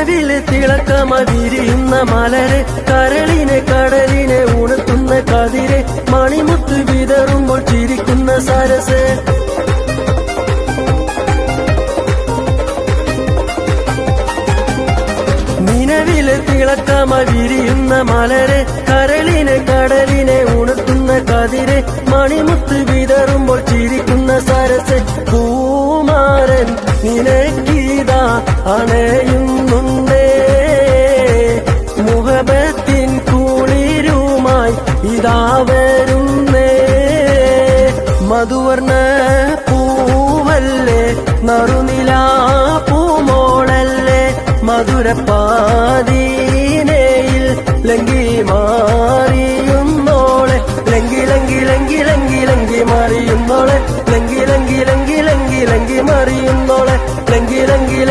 നിലവില് തിളക്കമതിരിയുന്ന മലരെ കരളിനെ കടലിനെ ഉണർത്തുന്ന കതിരെ മണിമുത്ത് വിതറുമ്പോൾ ചിരിക്കുന്ന സരസ് നിലവില് തിളക്കമതിരിയുന്ന മലരെ കരളിനെ കടലിനെ ഉണർത്തുന്ന കതിരെ മണിമുത്ത് വിതറുമ്പോൾ ചിരിക്കുന്ന സരസ് പൂമാരൻ നിനക്കീതാ അണയുന്നുണ്ടേ മുഹബത്തിൻ കുളിരുമായി ഇതാ വരുന്നേ മധുവർണ്ണ പൂവല്ലേ നറുനിലാ പൂമോളല്ലേ മധുരപ്പാതീനയിൽ ലംഘി